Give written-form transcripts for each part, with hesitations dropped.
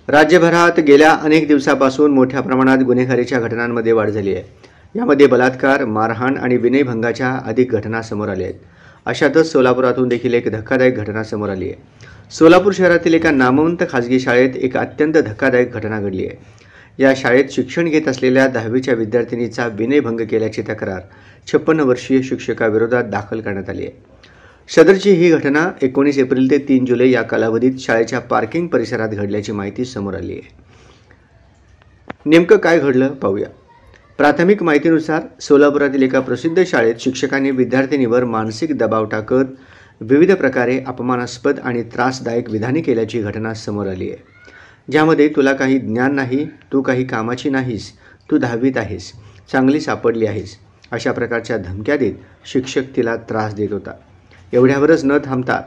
राज्यभरात गेल्या अनेक दिवसापासून मोठ्या प्रमाणात गुन्हेगारीच्या घटनांमध्ये वाढ झाली आहे। यामध्ये बलात्कार, मारहाण आणि विनयभंगाच्या अधिक घटना समोर आल्या आहेत। अशातच सोलापुरातून देखील एक धक्कादायक घटना समोर आली आहे। सोलापूर शहरातील एका नामवंत खासगी शाळेत एक अत्यंत धक्कादायक घटना घडली आहे। या शाळेत शिक्षण घेत असलेल्या 10वीच्या विद्यार्थिनीचा विनयभंग केल्याची तक्रार 56 वर्षीय शिक्षकाविरोधात दाखल करण्यात आली आहे। सदरची ही घटना 19 एप्रिल ते 3 जुलै या कालावधीत शाळेच्या पार्किंग परिसरात घडल्याची माहिती समोर आली आहे। नेमकं काय घडलं पाहूया। प्राथमिक माहितीनुसार सोलापुरातील एका प्रसिद्ध शाळेत शिक्षकांनी विद्यार्थिनीवर मानसिक दबाव टाकत विविध प्रकारे अपमानास्पद आणि त्रासदायक विधाने केल्याची घटना समोर आली आहे। ज्यामध्ये तुला काही ज्ञान नाही, तू काही कामाची नाहीस, तू 10वीत आहेस, चांगली सापडली आहेस, अशा प्रकारच्या धमक्या देत शिक्षक तिला त्रास देत होता। एवढ्यावरच न थांबता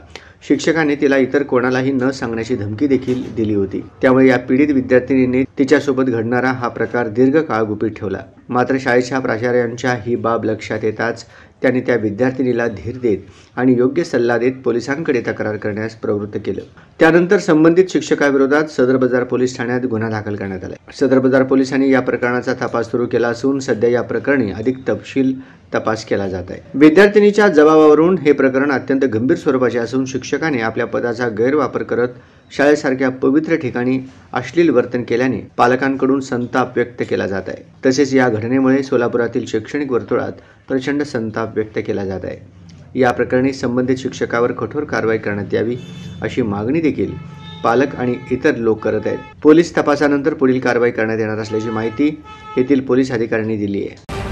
शिक्षकाने तिला इतर कोणालाही न सांगण्याची धमकी देखील दिली होती। त्यामुळे या पीडित विद्यार्थिनीने तिच्यासोबत घडणारा हा प्रकार दीर्घ काळ गुपित ठेवला। मात्र शाळेच्या प्राचार्यांच्या ही बाब लक्षात येताच त्यांनी त्या विद्यार्थिनीला धीर देत आणि योग्य सल्ला देत पोलिसांकडे तक्रार करण्यास प्रवृत्त केलं। त्यानंतर संबंधित शिक्षकाविरोधात सदर बाजार पोलीस ठाण्यात गुन्हा दाखल करण्यात आला। सदर बाजार पोलिसांनी या प्रकरणाचा तपास सुरू केला असून सध्या या प्रकरणी अधिक तपशील तपास केला जात आहे। विद्यार्थिनीच्या जबाबावरून हे प्रकरण अत्यंत गंभीर स्वरूपाचे असून शिक्षकाने आपल्या पदाचा गैरवापर करत शाळेसारख्या पवित्र ठिकाणी अश्लील वर्तन केल्याने पालकांकडून संताप व्यक्त केला जात आहे। तसेच या घटनेमुळे सोलापुरातील शैक्षणिक वर्तुळात प्रचंड संताप व्यक्त केला जात आहे। या प्रकरणी संबंधित शिक्षकावर कठोर कारवाई करण्यात यावी अशी मागणी देखील पालक आणि इतर लोक करत आहेत। पोलीस तपासानंतर पुढील कारवाई करण्यात येणार असल्याची माहिती येथील पोलीस अधिकाऱ्यांनी दिली आहे।